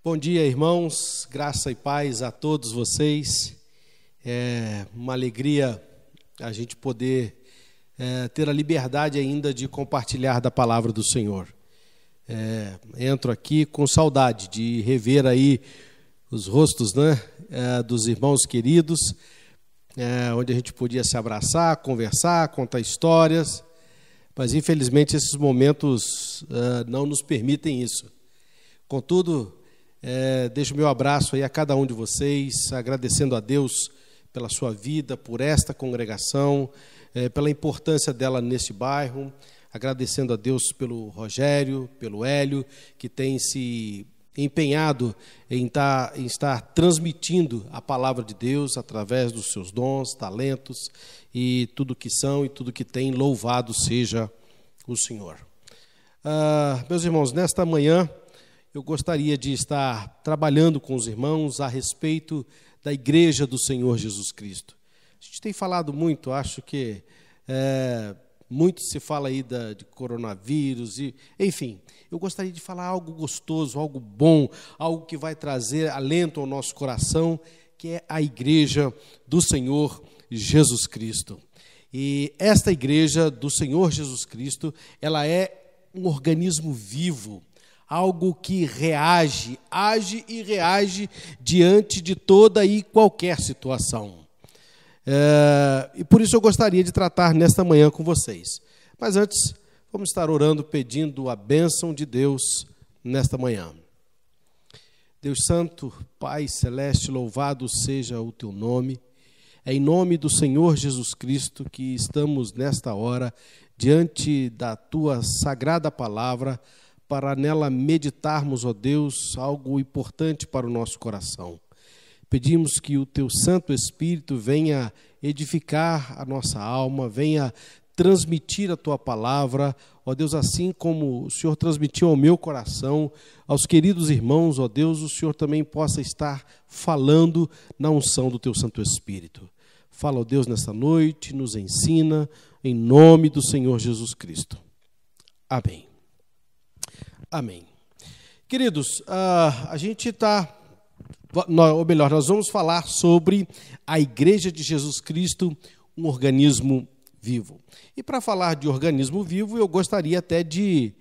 Bom dia, irmãos, graça e paz a todos vocês. É uma alegria a gente poder ter a liberdade ainda de compartilhar da palavra do Senhor. Entro aqui com saudade de rever aí os rostos, dos irmãos queridos, onde a gente podia se abraçar, conversar, contar histórias, mas infelizmente esses momentos não nos permitem isso. Contudo, deixo meu abraço aí a cada um de vocês, agradecendo a Deus pela sua vida, por esta congregação, pela importância dela nesse bairro, agradecendo a Deus pelo Rogério, pelo Hélio, que tem se empenhado em estar transmitindo a palavra de Deus através dos seus dons, talentos e tudo que são e tudo que tem, louvado seja o Senhor. Meus irmãos, nesta manhã, eu gostaria de estar trabalhando com os irmãos a respeito da Igreja do Senhor Jesus Cristo. A gente tem falado muito, acho que muito se fala aí de coronavírus, enfim. Eu gostaria de falar algo gostoso, algo bom, algo que vai trazer alento ao nosso coração, que é a Igreja do Senhor Jesus Cristo. E esta Igreja do Senhor Jesus Cristo, ela é um organismo vivo, algo que age e reage diante de toda e qualquer situação. E por isso eu gostaria de tratar nesta manhã com vocês. Mas antes, vamos estar orando, pedindo a bênção de Deus nesta manhã. Deus Santo, Pai Celeste, louvado seja o Teu nome. É em nome do Senhor Jesus Cristo que estamos nesta hora diante da Tua sagrada palavra, para nela meditarmos, ó Deus, algo importante para o nosso coração. Pedimos que o Teu Santo Espírito venha edificar a nossa alma, venha transmitir a Tua palavra, ó Deus, assim como o Senhor transmitiu ao meu coração, aos queridos irmãos, ó Deus, o Senhor também possa estar falando na unção do Teu Santo Espírito. Fala, ó Deus, nesta noite, nos ensina, em nome do Senhor Jesus Cristo. Amém. Amém. Queridos, nós vamos falar sobre a Igreja de Jesus Cristo, um organismo vivo. E para falar de organismo vivo, eu gostaria até de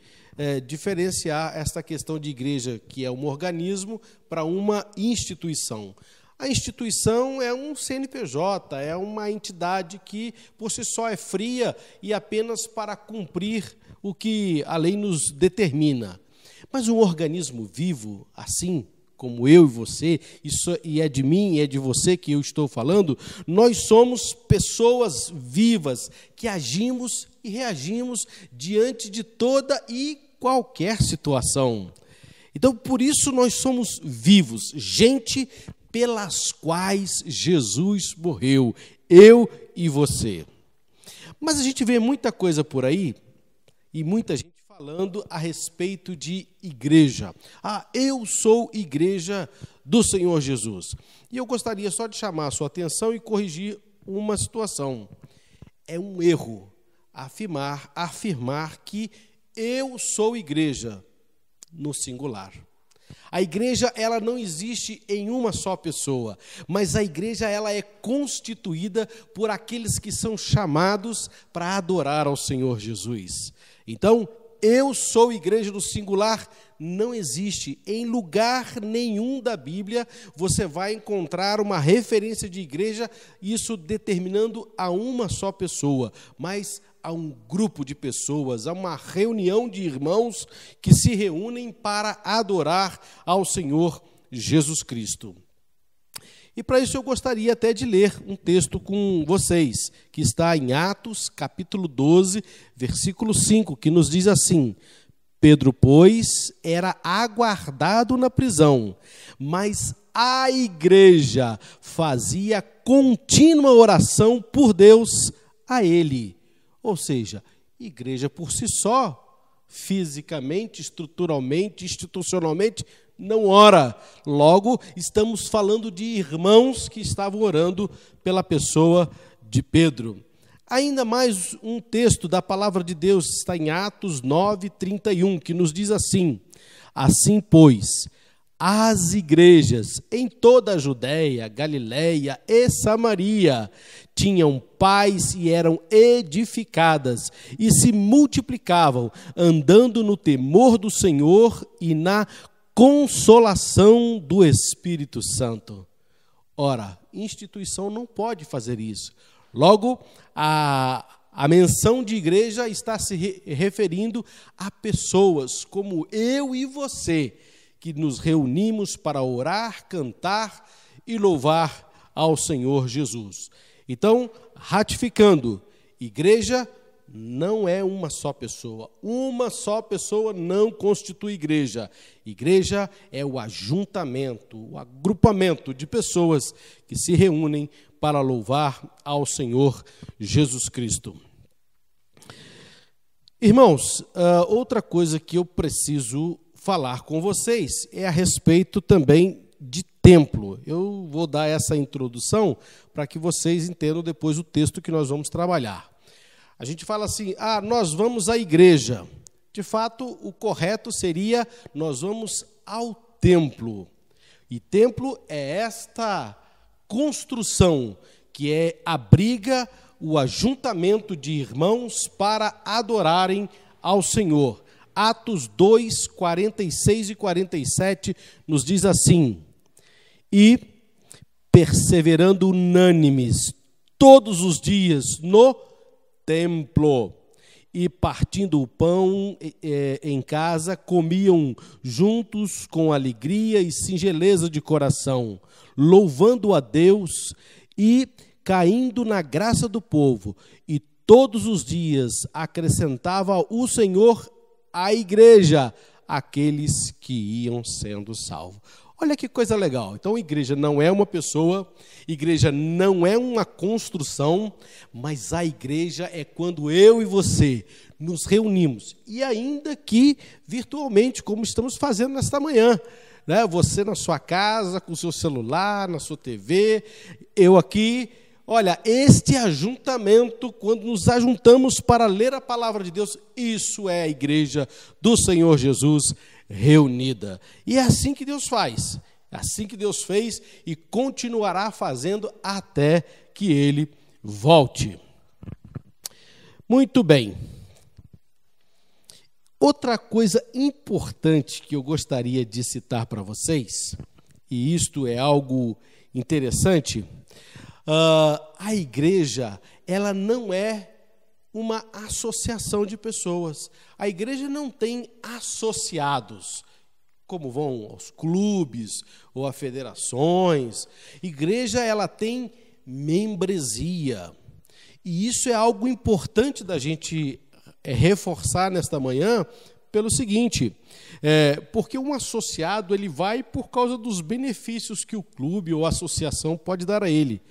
diferenciar esta questão de igreja, que é um organismo, para uma instituição. A instituição é um CNPJ, é uma entidade que por si só é fria e apenas para cumprir o que a lei nos determina. Mas um organismo vivo, assim como eu e você, e é de mim e é de você que eu estou falando, nós somos pessoas vivas que agimos e reagimos diante de toda e qualquer situação. Então, por isso nós somos vivos, gente pelas quais Jesus morreu, eu e você. Mas a gente vê muita coisa por aí, e muita gente falando a respeito de igreja. Eu sou igreja do Senhor Jesus. E eu gostaria só de chamar a sua atenção e corrigir uma situação. É um erro afirmar que eu sou igreja no singular. A igreja, ela não existe em uma só pessoa, mas a igreja, ela é constituída por aqueles que são chamados para adorar ao Senhor Jesus. Então, eu sou igreja no singular, não existe. Em lugar nenhum da Bíblia você vai encontrar uma referência de igreja, isso determinando a uma só pessoa, mas a um grupo de pessoas, a uma reunião de irmãos que se reúnem para adorar ao Senhor Jesus Cristo. E para isso eu gostaria até de ler um texto com vocês, que está em Atos, capítulo 12, versículo 5, que nos diz assim: Pedro, pois, era aguardado na prisão, mas a igreja fazia contínua oração por Deus a ele. Ou seja, igreja por si só, fisicamente, estruturalmente, institucionalmente, não ora. Logo, estamos falando de irmãos que estavam orando pela pessoa de Pedro. Ainda mais um texto da palavra de Deus, está em Atos 9:31, que nos diz assim: assim, pois, as igrejas em toda a Judéia, Galiléia e Samaria tinham paz e eram edificadas e se multiplicavam, andando no temor do Senhor e na consolação do Espírito Santo. Ora, instituição não pode fazer isso. Logo, a menção de igreja está se referindo a pessoas como eu e você, que nos reunimos para orar, cantar e louvar ao Senhor Jesus. Então, ratificando, igreja não é uma só pessoa. Uma só pessoa não constitui igreja. Igreja é o ajuntamento, o agrupamento de pessoas que se reúnem para louvar ao Senhor Jesus Cristo. Irmãos, outra coisa que eu preciso falar com vocês é a respeito também de templo. Eu vou dar essa introdução para que vocês entendam depois o texto que nós vamos trabalhar. A gente fala assim, nós vamos à igreja. De fato, o correto seria, nós vamos ao templo. E templo é esta construção que abriga o ajuntamento de irmãos para adorarem ao Senhor. Atos 2, 46 e 47 nos diz assim: e perseverando unânimes todos os dias no templo, e partindo o pão em casa, comiam juntos com alegria e singeleza de coração, louvando a Deus e caindo na graça do povo. E todos os dias acrescentava o Senhor à igreja aqueles que iam sendo salvos. Olha que coisa legal. Então, igreja não é uma pessoa, igreja não é uma construção, mas a igreja é quando eu e você nos reunimos. E ainda que virtualmente, como estamos fazendo nesta manhã, né? Você na sua casa, com o seu celular, na sua TV, eu aqui. Olha, este ajuntamento, quando nos ajuntamos para ler a palavra de Deus, isso é a igreja do Senhor Jesus reunida. E é assim que Deus faz, é assim que Deus fez e continuará fazendo até que Ele volte. Muito bem. Outra coisa importante que eu gostaria de citar para vocês, e isto é algo interessante, a igreja, ela não é uma associação de pessoas. A igreja não tem associados, como vão aos clubes ou a federações. Igreja, ela tem membresia. E isso é algo importante da gente reforçar nesta manhã, pelo seguinte, porque um associado ele vai por causa dos benefícios que o clube ou a associação pode dar a ele.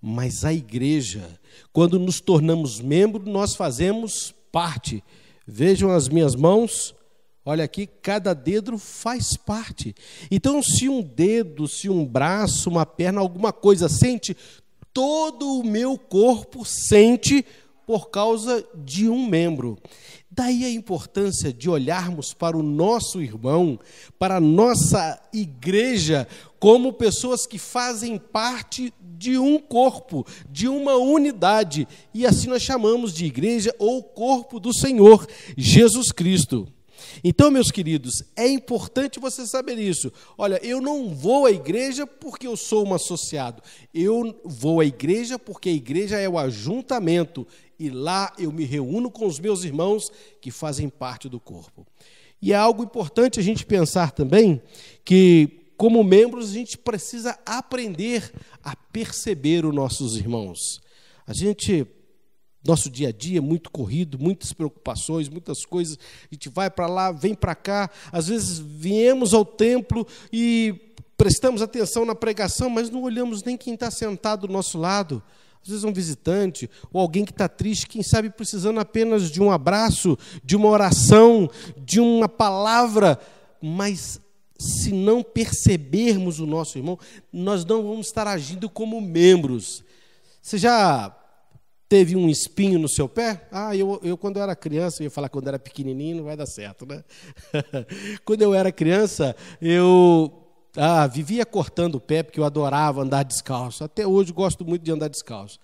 Mas a igreja, quando nos tornamos membros, nós fazemos parte. Vejam as minhas mãos, olha aqui, cada dedo faz parte. Então, se um dedo, se um braço, uma perna, alguma coisa sente, todo o meu corpo sente por causa de um membro. Daí a importância de olharmos para o nosso irmão, para a nossa igreja, como pessoas que fazem parte de um corpo, de uma unidade. E assim nós chamamos de igreja ou corpo do Senhor Jesus Cristo. Então, meus queridos, é importante você saber isso. Olha, eu não vou à igreja porque eu sou um associado. Eu vou à igreja porque a igreja é o ajuntamento. E lá eu me reúno com os meus irmãos que fazem parte do corpo. E é algo importante a gente pensar também que, como membros, a gente precisa aprender a perceber os nossos irmãos. Nosso dia a dia é muito corrido, muitas preocupações, muitas coisas. A gente vai para lá, vem para cá. Às vezes viemos ao templo e prestamos atenção na pregação, mas não olhamos nem quem está sentado do nosso lado. Às vezes um visitante, ou alguém que está triste, quem sabe precisando apenas de um abraço, de uma oração, de uma palavra. Mas se não percebermos o nosso irmão, nós não vamos estar agindo como membros. Você já teve um espinho no seu pé? Eu quando eu era criança, eu ia falar quando era pequenininho, não vai dar certo, né? Quando eu era criança, eu vivia cortando o pé, porque eu adorava andar descalço. Até hoje gosto muito de andar descalço.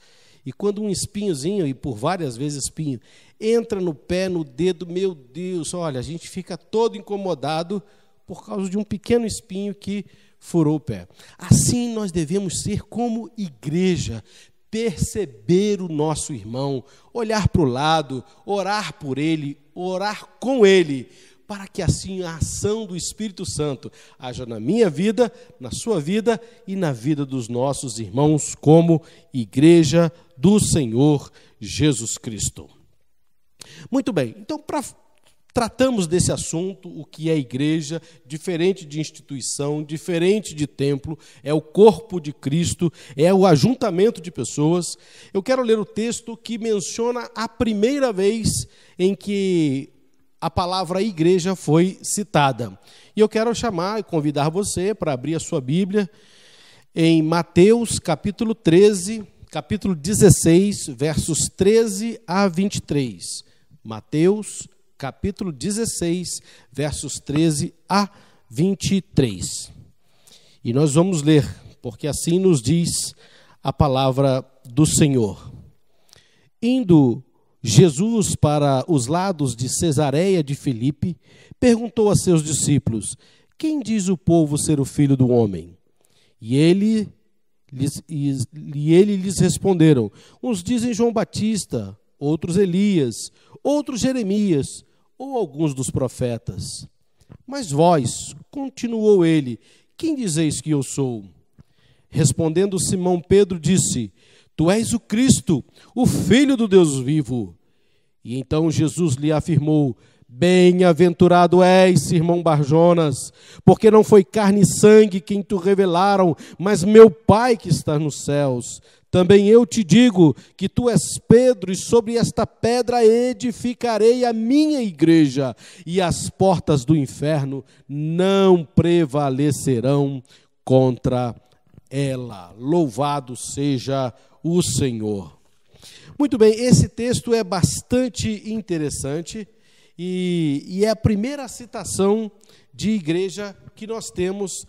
E quando um espinhozinho, e por várias vezes espinho, entra no pé, no dedo, meu Deus, olha, a gente fica todo incomodado por causa de um pequeno espinho que furou o pé. Assim nós devemos ser como igreja, perceber o nosso irmão, olhar para o lado, orar por ele, orar com ele, para que assim a ação do Espírito Santo haja na minha vida, na sua vida e na vida dos nossos irmãos como igreja do Senhor Jesus Cristo. Muito bem, então tratamos desse assunto, o que é igreja, diferente de instituição, diferente de templo, é o corpo de Cristo, é o ajuntamento de pessoas. Eu quero ler o texto que menciona a primeira vez em que a palavra igreja foi citada. E eu quero chamar e convidar você para abrir a sua Bíblia em Mateus capítulo 13, capítulo 16, versos 13 a 23. Mateus capítulo 16, versos 13 a 23. E nós vamos ler, porque assim nos diz a palavra do Senhor. Indo Jesus para os lados de Cesareia de Filipe, perguntou a seus discípulos: quem diz o povo ser o Filho do Homem? E eles lhes responderam: uns dizem João Batista, outros Elias, outros Jeremias, ou alguns dos profetas. Mas vós, continuou ele, quem dizeis que eu sou? Respondendo Simão Pedro, disse: tu és o Cristo, o Filho do Deus vivo. E então Jesus lhe afirmou: bem-aventurado és, Simão Barjonas, porque não foi carne e sangue quem te revelaram, mas meu Pai que está nos céus. Também eu te digo que tu és Pedro, e sobre esta pedra edificarei a minha igreja, e as portas do inferno não prevalecerão contra ela. Louvado seja o Senhor. Muito bem, esse texto é bastante interessante e é a primeira citação de igreja que nós temos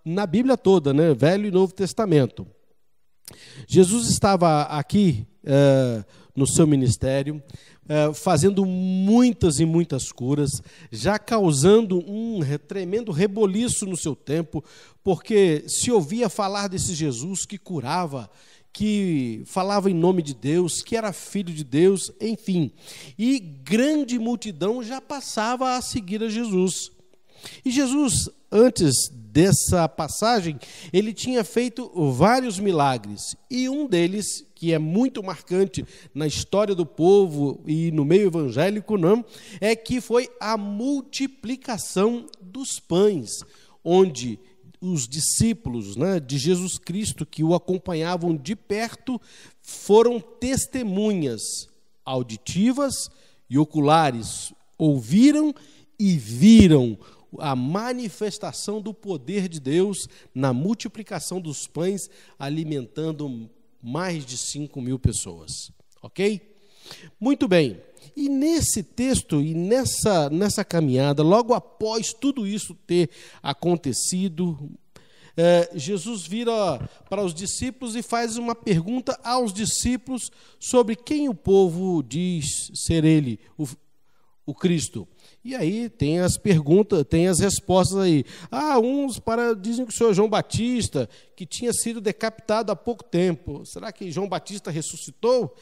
na Bíblia toda, né? Velho e Novo Testamento. Jesus estava aqui no seu ministério, fazendo muitas e muitas curas, já causando um tremendo reboliço no seu tempo, porque se ouvia falar desse Jesus que curava, que falava em nome de Deus, que era filho de Deus, enfim. E grande multidão já passava a seguir a Jesus. E Jesus, antes dessa passagem, ele tinha feito vários milagres. E um deles, que é muito marcante na história do povo e no meio evangélico, não, é que foi a multiplicação dos pães, onde os discípulos, né, de Jesus Cristo que o acompanhavam de perto foram testemunhas auditivas e oculares, ouviram e viram a manifestação do poder de Deus na multiplicação dos pães, alimentando mais de 5.000 pessoas. Ok? Muito bem. E nesse texto e nessa caminhada, logo após tudo isso ter acontecido, Jesus vira para os discípulos e faz uma pergunta aos discípulos sobre quem o povo diz ser ele, o Cristo. E aí tem as perguntas, tem as respostas aí. Uns dizem que o senhor é João Batista, que tinha sido decapitado há pouco tempo. Será que João Batista ressuscitou?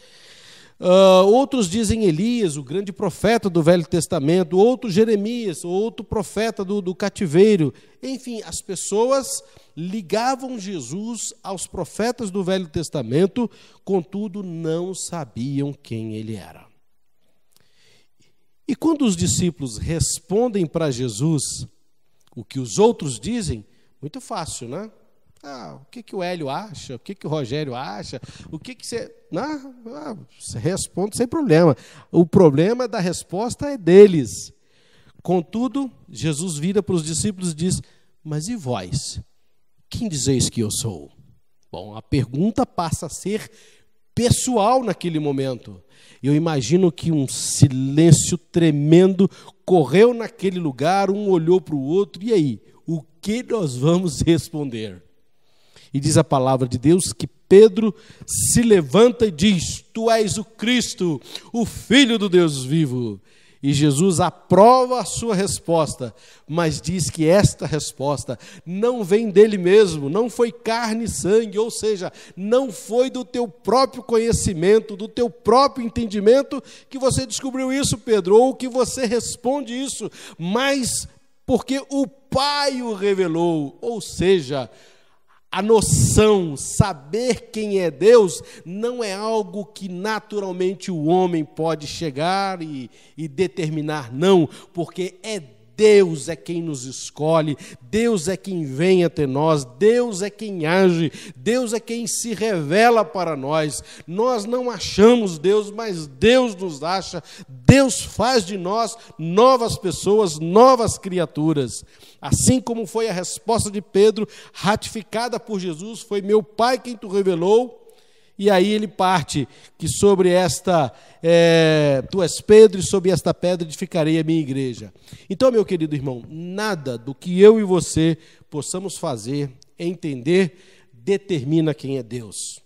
Outros dizem Elias, o grande profeta do Velho Testamento, outro Jeremias, outro profeta do cativeiro. Enfim, as pessoas ligavam Jesus aos profetas do Velho Testamento, contudo não sabiam quem ele era. E quando os discípulos respondem para Jesus o que os outros dizem, muito fácil, né? O que o Hélio acha? O que o Rogério acha? O que você... você responde sem problema. O problema da resposta é deles. Contudo, Jesus vira para os discípulos e diz: mas e vós? Quem dizeis que eu sou? Bom, a pergunta passa a ser pessoal naquele momento. Eu imagino que um silêncio tremendo correu naquele lugar, um olhou para o outro, e aí? O que nós vamos responder? E diz a palavra de Deus que Pedro se levanta e diz: Tu és o Cristo, o Filho do Deus vivo. E Jesus aprova a sua resposta, mas diz que esta resposta não vem dele mesmo, não foi carne e sangue, ou seja, não foi do teu próprio conhecimento, do teu próprio entendimento que você descobriu isso, Pedro, ou que você responde isso, mas porque o Pai o revelou, ou seja, a noção, saber quem é Deus, não é algo que naturalmente o homem pode chegar e determinar, não, porque Deus é quem nos escolhe, Deus é quem vem até nós, Deus é quem age, Deus é quem se revela para nós. Nós não achamos Deus, mas Deus nos acha, Deus faz de nós novas pessoas, novas criaturas. Assim como foi a resposta de Pedro, ratificada por Jesus, foi meu Pai quem tu revelou. E aí ele parte, que sobre esta, tu és Pedro, e sobre esta pedra edificarei a minha igreja. Então, meu querido irmão, nada do que eu e você possamos fazer, entender, determina quem é Deus.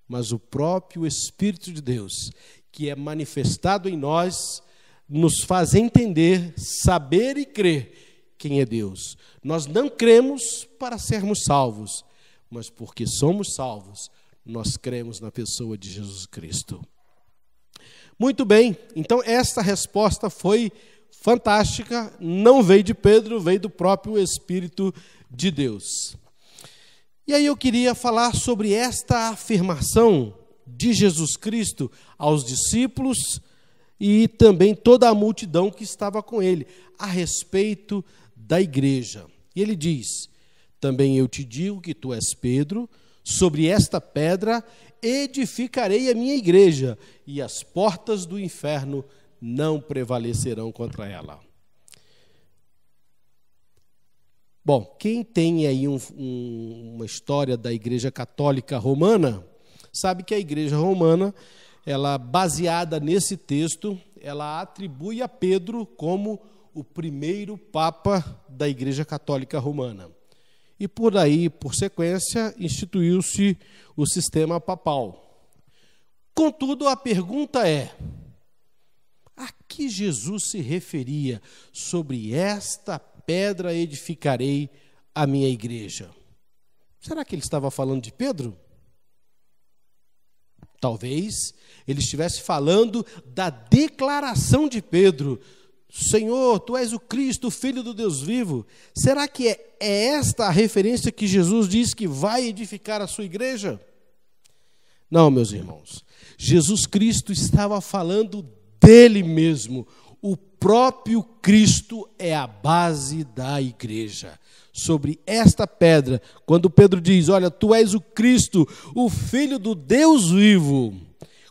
Mas o próprio Espírito de Deus, que é manifestado em nós, nos faz entender, saber e crer quem é Deus. Nós não cremos para sermos salvos, mas porque somos salvos, nós cremos na pessoa de Jesus Cristo. Muito bem, então esta resposta foi fantástica, não veio de Pedro, veio do próprio Espírito de Deus. E aí eu queria falar sobre esta afirmação de Jesus Cristo aos discípulos e também toda a multidão que estava com ele, a respeito da igreja. E ele diz: também eu te digo que tu és Pedro, sobre esta pedra edificarei a minha igreja, e as portas do inferno não prevalecerão contra ela. Bom, quem tem aí uma história da Igreja Católica Romana, sabe que a Igreja Romana, ela, baseada nesse texto, ela atribui a Pedro como o primeiro Papa da Igreja Católica Romana. E por aí, por sequência, instituiu-se o sistema papal. Contudo, a pergunta é: a que Jesus se referia sobre esta pedra edificarei a minha igreja? Será que ele estava falando de Pedro? Talvez ele estivesse falando da declaração de Pedro: Senhor, tu és o Cristo, o Filho do Deus vivo. Será que é esta a referência que Jesus diz que vai edificar a sua igreja? Não, meus irmãos. Jesus Cristo estava falando dele mesmo. O próprio Cristo é a base da igreja. Sobre esta pedra, quando Pedro diz: olha, tu és o Cristo, o Filho do Deus vivo.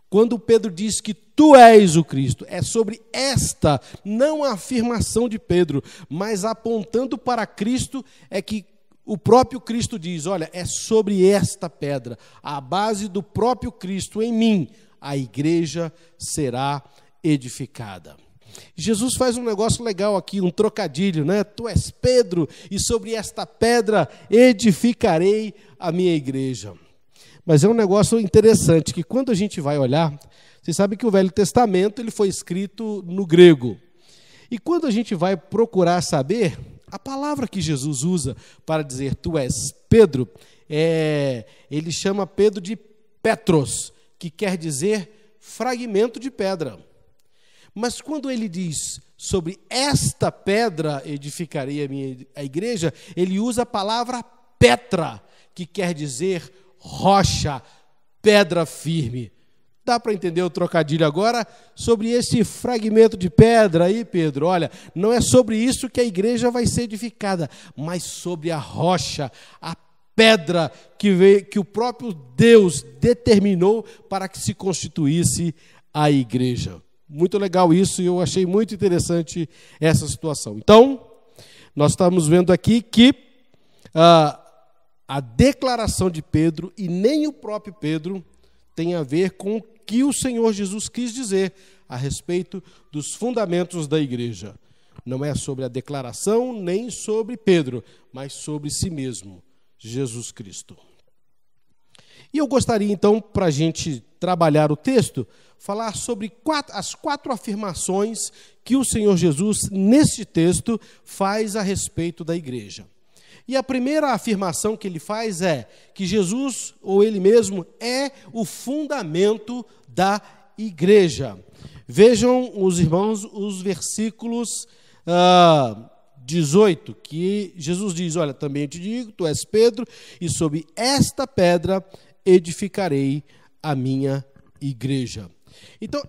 Quando Pedro diz que tu és o Cristo, é sobre esta, não a afirmação de Pedro, mas apontando para Cristo, é que o próprio Cristo diz: olha, é sobre esta pedra, a base do próprio Cristo em mim, a igreja será edificada. Jesus faz um negócio legal aqui, um trocadilho, né? Tu és Pedro, e sobre esta pedra edificarei a minha igreja. Mas é um negócio interessante, que quando a gente vai olhar, você sabe que o Velho Testamento ele foi escrito no grego. E quando a gente vai procurar saber, a palavra que Jesus usa para dizer tu és Pedro, ele chama Pedro de Petros, que quer dizer fragmento de pedra. Mas quando ele diz sobre esta pedra edificarei a igreja, ele usa a palavra Petra, que quer dizer rocha, pedra firme. Dá para entender o trocadilho agora? Sobre esse fragmento de pedra aí, Pedro, olha, não é sobre isso que a igreja vai ser edificada, mas sobre a rocha, a pedra que o próprio Deus determinou para que se constituísse a igreja. Muito legal isso, e eu achei muito interessante essa situação. Então, nós estamos vendo aqui que a declaração de Pedro, e nem o próprio Pedro, tem a ver com o que o Senhor Jesus quis dizer a respeito dos fundamentos da igreja. Não é sobre a declaração, nem sobre Pedro, mas sobre si mesmo, Jesus Cristo. E eu gostaria, então, para a gente trabalhar o texto, falar sobre as quatro afirmações que o Senhor Jesus, neste texto, faz a respeito da igreja. E a primeira afirmação que ele faz é que Jesus, ou ele mesmo, é o fundamento da igreja. Vejam, os irmãos, os versículos 18, que Jesus diz, olha, também eu te digo, tu és Pedro, e sobre esta pedra edificarei a minha igreja. Então,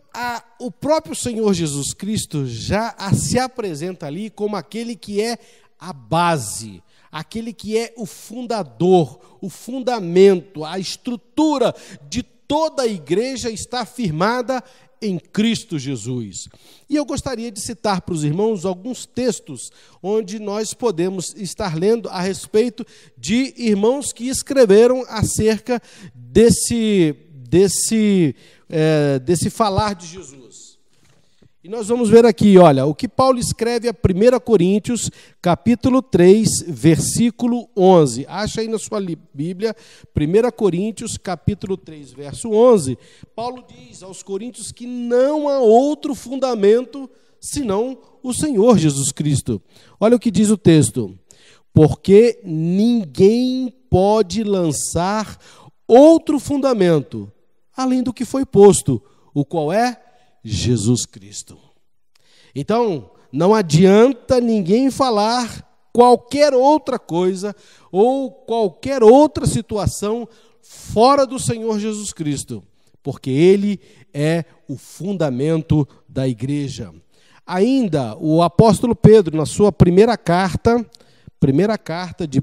o próprio Senhor Jesus Cristo já se apresenta ali como aquele que é a base, aquele que é o fundador, o fundamento, a estrutura de toda a igreja está firmada em Cristo Jesus. E eu gostaria de citar para os irmãos alguns textos onde nós podemos estar lendo a respeito de irmãos que escreveram acerca desse falar de Jesus. E nós vamos ver aqui, olha, o que Paulo escreve a 1 Coríntios, capítulo 3, versículo 11. Acha aí na sua Bíblia, 1 Coríntios, capítulo 3, verso 11. Paulo diz aos coríntios que não há outro fundamento senão o Senhor Jesus Cristo. Olha o que diz o texto. Porque ninguém pode lançar outro fundamento, além do que foi posto, o qual é Jesus Cristo. Então, não adianta ninguém falar qualquer outra coisa ou qualquer outra situação fora do Senhor Jesus Cristo, porque Ele é o fundamento da igreja. Ainda, o apóstolo Pedro, na sua primeira carta de 1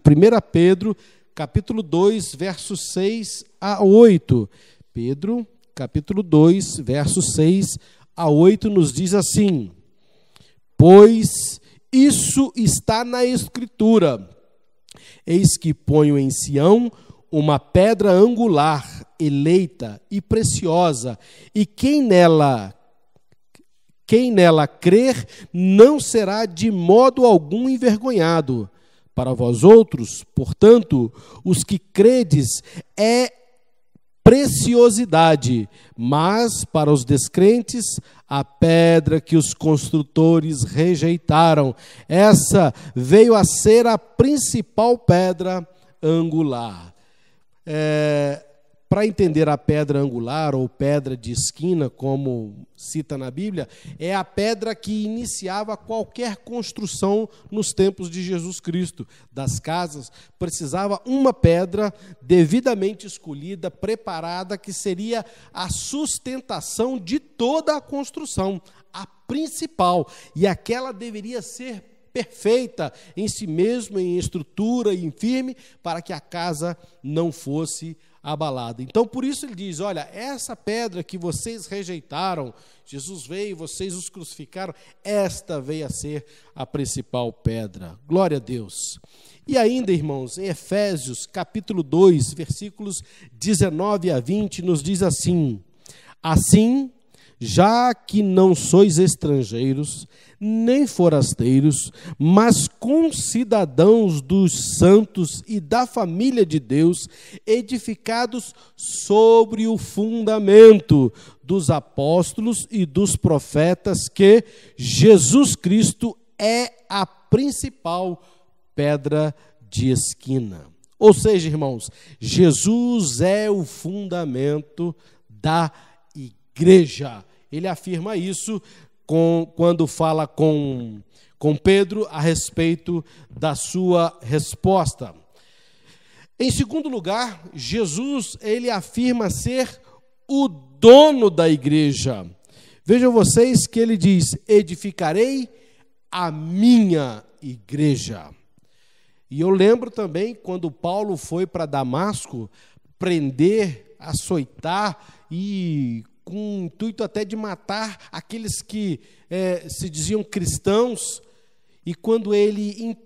Pedro, capítulo 2, versos 6 a 8. Pedro, capítulo 2, versos 6 a 8, nos diz assim: pois isso está na Escritura, eis que ponho em Sião uma pedra angular, eleita e preciosa, e quem nela crer não será de modo algum envergonhado. Para vós outros, portanto, os que credes, é preciosidade, mas para os descrentes, a pedra que os construtores rejeitaram. Essa veio a ser a principal pedra angular. Para entender a pedra angular ou pedra de esquina, como cita na Bíblia, é a pedra que iniciava qualquer construção nos tempos de Jesus Cristo. Das casas, precisava uma pedra devidamente escolhida, preparada, que seria a sustentação de toda a construção, a principal, e aquela deveria ser perfeita em si mesma, em estrutura, em firme, para que a casa não fosse abalada. Então, por isso ele diz, olha, essa pedra que vocês rejeitaram, Jesus veio, vocês os crucificaram, esta veio a ser a principal pedra. Glória a Deus. E ainda, irmãos, em Efésios, capítulo 2, versículos 19 a 20, nos diz assim: assim, já que não sois estrangeiros, nem forasteiros, mas concidadãos dos santos e da família de Deus, edificados sobre o fundamento dos apóstolos e dos profetas, que Jesus Cristo é a principal pedra de esquina. Ou seja, irmãos, Jesus é o fundamento da igreja. Ele afirma isso quando fala com Pedro a respeito da sua resposta. Em segundo lugar, Jesus, ele afirma ser o dono da igreja. Vejam vocês que ele diz: edificarei a minha igreja. E eu lembro também quando Paulo foi para Damasco prender, açoitar e com o intuito até de matar aqueles que se diziam cristãos, e quando ele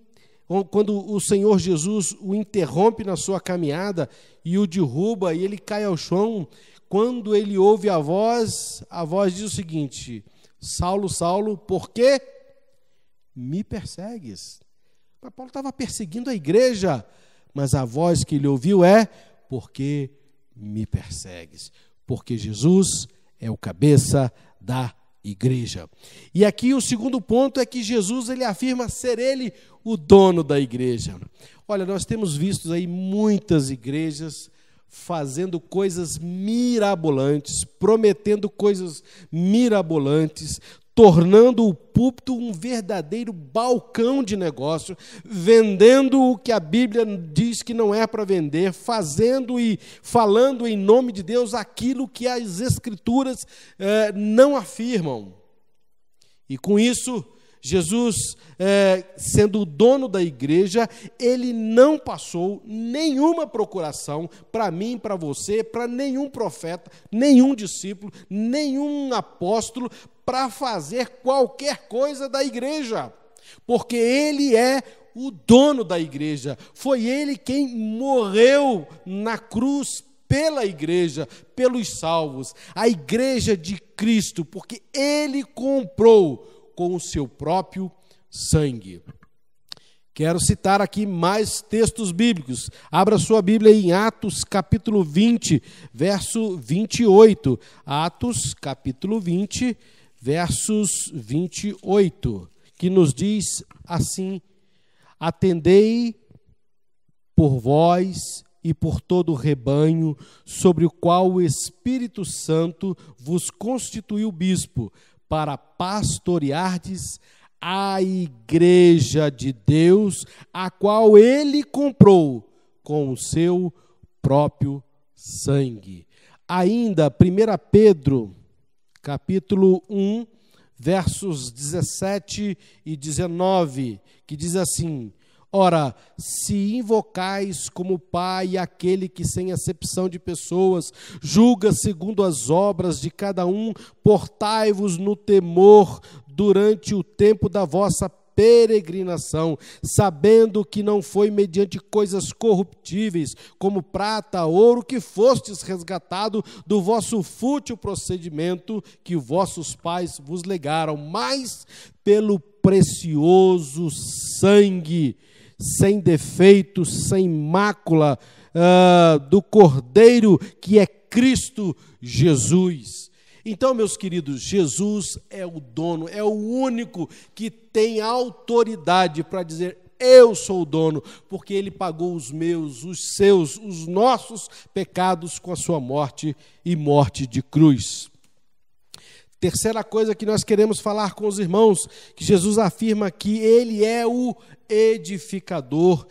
quando o Senhor Jesus o interrompe na sua caminhada e o derruba e ele cai ao chão, quando ele ouve a voz diz o seguinte: Saulo, Saulo, por que me persegues? Mas Paulo estava perseguindo a igreja, mas a voz que ele ouviu é: por que me persegues? Porque Jesus é o cabeça da igreja. E aqui o segundo ponto é que Jesus, ele afirma ser ele o dono da igreja. Olha, nós temos visto aí muitas igrejas fazendo coisas mirabolantes, prometendo coisas mirabolantes, tornando o púlpito um verdadeiro balcão de negócio, vendendo o que a Bíblia diz que não é para vender, fazendo e falando em nome de Deus aquilo que as Escrituras não afirmam. E com isso, Jesus, sendo o dono da igreja, ele não passou nenhuma procuração para mim, para você, para nenhum profeta, nenhum discípulo, nenhum apóstolo, para fazer qualquer coisa da igreja, porque ele é o dono da igreja. Foi ele quem morreu na cruz pela igreja, pelos salvos, a igreja de Cristo, porque ele comprou com o seu próprio sangue. Quero citar aqui mais textos bíblicos. Abra sua Bíblia em Atos, capítulo 20, verso 28. Atos, capítulo 20, versos 28, que nos diz assim: atendei por vós e por todo o rebanho, sobre o qual o Espírito Santo vos constituiu bispo, para pastoreardes a igreja de Deus, a qual ele comprou com o seu próprio sangue. Ainda, 1 Pedro, capítulo 1, versos 17 e 19, que diz assim: ora, se invocais como Pai aquele que, sem acepção de pessoas, julga segundo as obras de cada um, portai-vos no temor durante o tempo da vossa peregrinação, sabendo que não foi mediante coisas corruptíveis, como prata, ouro, que fostes resgatado do vosso fútil procedimento que vossos pais vos legaram, mas pelo precioso sangue, sem defeito, sem mácula, do Cordeiro, que é Cristo Jesus. Então, meus queridos, Jesus é o dono, é o único que tem autoridade para dizer: eu sou o dono, porque ele pagou os meus, os seus, os nossos pecados com a sua morte e morte de cruz. Terceira coisa que nós queremos falar com os irmãos, que Jesus afirma que ele é o edificador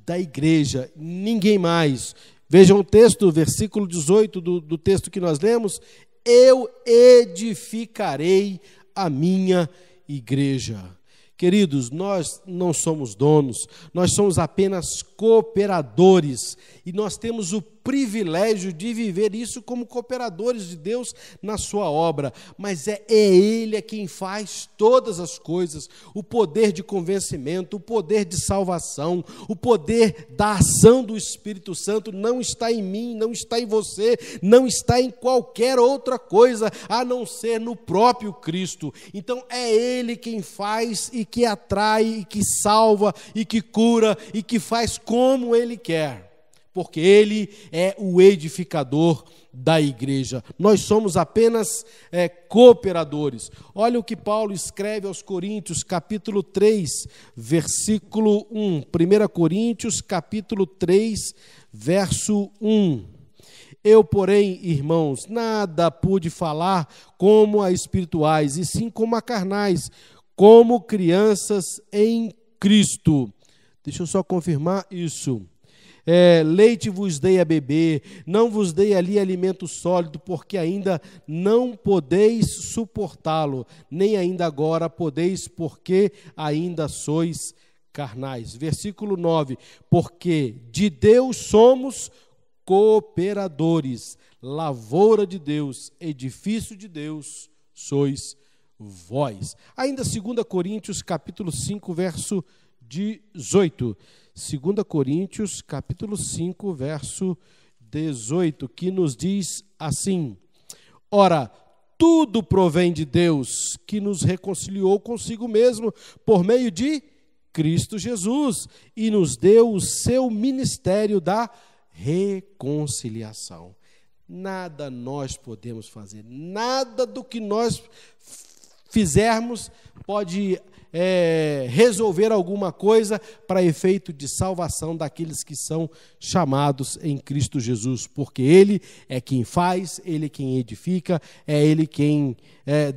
da igreja, ninguém mais. Vejam o texto, versículo 18 do texto que nós lemos: eu edificarei a minha igreja. Queridos, nós não somos donos, nós somos apenas cooperadores, e nós temos o privilégio de viver isso como cooperadores de Deus na sua obra, mas é Ele quem faz todas as coisas, o poder de convencimento, o poder de salvação, o poder da ação do Espírito Santo não está em mim, não está em você, não está em qualquer outra coisa, a não ser no próprio Cristo. Então é Ele quem faz e que atrai, e que salva, e que cura, e que faz como Ele quer, porque Ele é o edificador da igreja. Nós somos apenas cooperadores. Olha o que Paulo escreve aos Coríntios, capítulo 3, versículo 1. 1 Coríntios, capítulo 3, verso 1. Eu, porém, irmãos, nada pude falar como a espirituais, e sim como a carnais, como crianças em Cristo. Deixa eu só confirmar isso. Leite vos dei a beber, não vos dei ali alimento sólido, porque ainda não podeis suportá-lo, nem ainda agora podeis, porque ainda sois carnais. Versículo 9, porque de Deus somos cooperadores, lavoura de Deus, edifício de Deus sois vós. Ainda 2 Coríntios, capítulo 5, verso 18. 2 Coríntios, capítulo 5, verso 18, que nos diz assim: ora, tudo provém de Deus, que nos reconciliou consigo mesmo por meio de Cristo Jesus e nos deu o seu ministério da reconciliação. Nada nós podemos fazer, nada do que nós fizermos pode resolver alguma coisa para efeito de salvação daqueles que são chamados em Cristo Jesus, porque Ele é quem faz, Ele é quem edifica, é Ele quem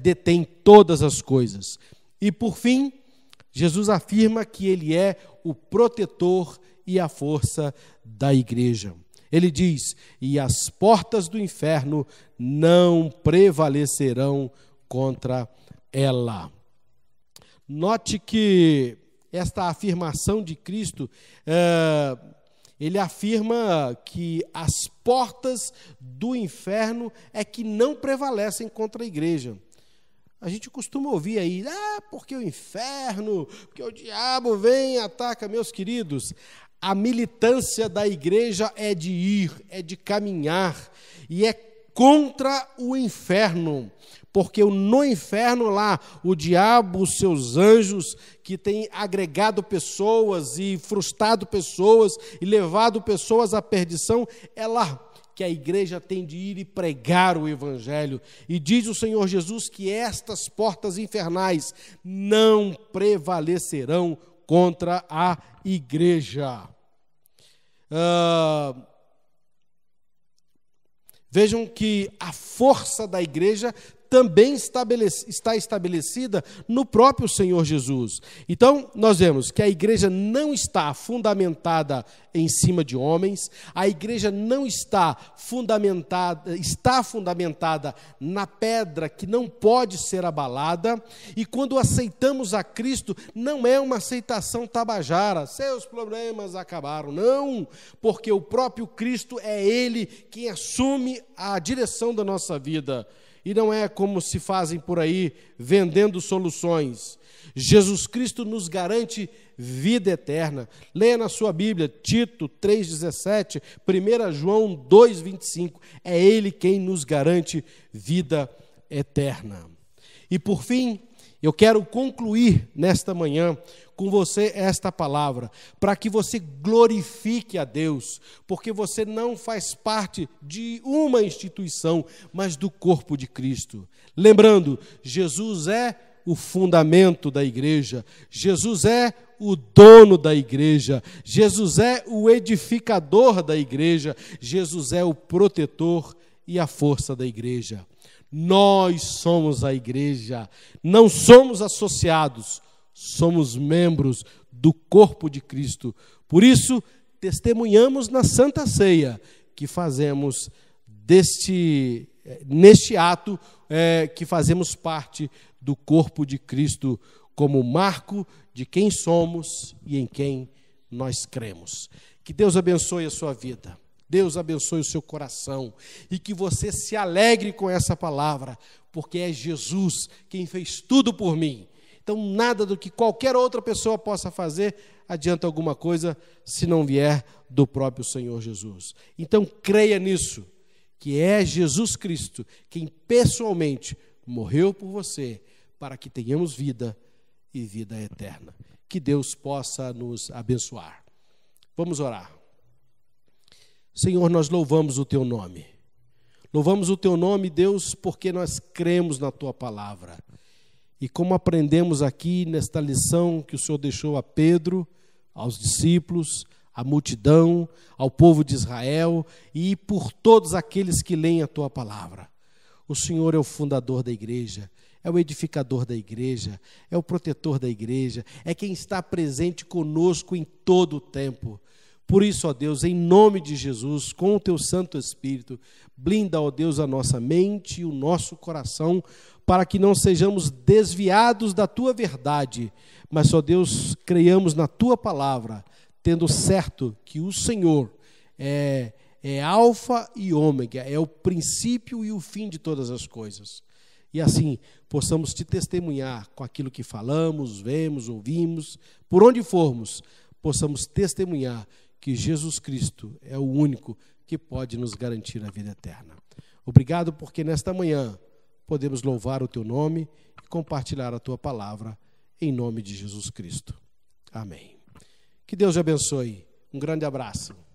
detém todas as coisas. E por fim, Jesus afirma que Ele é o protetor e a força da igreja. Ele diz: e as portas do inferno não prevalecerão contra ela. Note que esta afirmação de Cristo, ele afirma que as portas do inferno é que não prevalecem contra a igreja. A gente costuma ouvir aí, porque o inferno, porque o diabo vem e ataca. Meus queridos, a militância da igreja é de ir, é de caminhar, e é contra o inferno. Porque no inferno lá, o diabo, os seus anjos, que têm agregado pessoas e frustrado pessoas e levado pessoas à perdição, é lá que a igreja tem de ir e pregar o evangelho. E diz o Senhor Jesus que estas portas infernais não prevalecerão contra a igreja. Vejam que a força da igreja também está estabelecida no próprio Senhor Jesus. Então, nós vemos que a igreja não está fundamentada em cima de homens, a igreja não está fundamentada na pedra que não pode ser abalada, e quando aceitamos a Cristo, não é uma aceitação tabajara, seus problemas acabaram, não, porque o próprio Cristo é Ele quem assume a direção da nossa vida. E não é como se fazem por aí, vendendo soluções. Jesus Cristo nos garante vida eterna. Leia na sua Bíblia, Tito 3,17, 1 João 2,25. É Ele quem nos garante vida eterna. E por fim, eu quero concluir nesta manhã com você esta palavra, para que você glorifique a Deus, porque você não faz parte de uma instituição, mas do corpo de Cristo. Lembrando, Jesus é o fundamento da igreja, Jesus é o dono da igreja, Jesus é o edificador da igreja, Jesus é o protetor e a força da igreja. Nós somos a igreja, não somos associados, somos membros do corpo de Cristo. Por isso, testemunhamos na Santa Ceia que fazemos neste ato, que fazemos parte do corpo de Cristo como marco de quem somos e em quem nós cremos. Que Deus abençoe a sua vida. Deus abençoe o seu coração e que você se alegre com essa palavra, porque é Jesus quem fez tudo por mim. Então, nada do que qualquer outra pessoa possa fazer adianta alguma coisa se não vier do próprio Senhor Jesus. Então, creia nisso, que é Jesus Cristo quem pessoalmente morreu por você para que tenhamos vida e vida eterna. Que Deus possa nos abençoar. Vamos orar. Senhor, nós louvamos o Teu nome. Louvamos o Teu nome, Deus, porque nós cremos na Tua palavra. E como aprendemos aqui nesta lição que o Senhor deixou a Pedro, aos discípulos, à multidão, ao povo de Israel e por todos aqueles que leem a Tua palavra. O Senhor é o fundador da igreja, é o edificador da igreja, é o protetor da igreja, é quem está presente conosco em todo o tempo. Por isso, ó Deus, em nome de Jesus, com o Teu Santo Espírito, blinda, ó Deus, a nossa mente e o nosso coração, para que não sejamos desviados da Tua verdade, mas, ó Deus, creiamos na Tua palavra, tendo certo que o Senhor é alfa e ômega, é o princípio e o fim de todas as coisas. e assim possamos te testemunhar com aquilo que falamos, vemos, ouvimos, por onde formos, possamos testemunhar que Jesus Cristo é o único que pode nos garantir a vida eterna. Obrigado porque nesta manhã podemos louvar o teu nome e compartilhar a tua palavra em nome de Jesus Cristo. Amém. Que Deus te abençoe. Um grande abraço.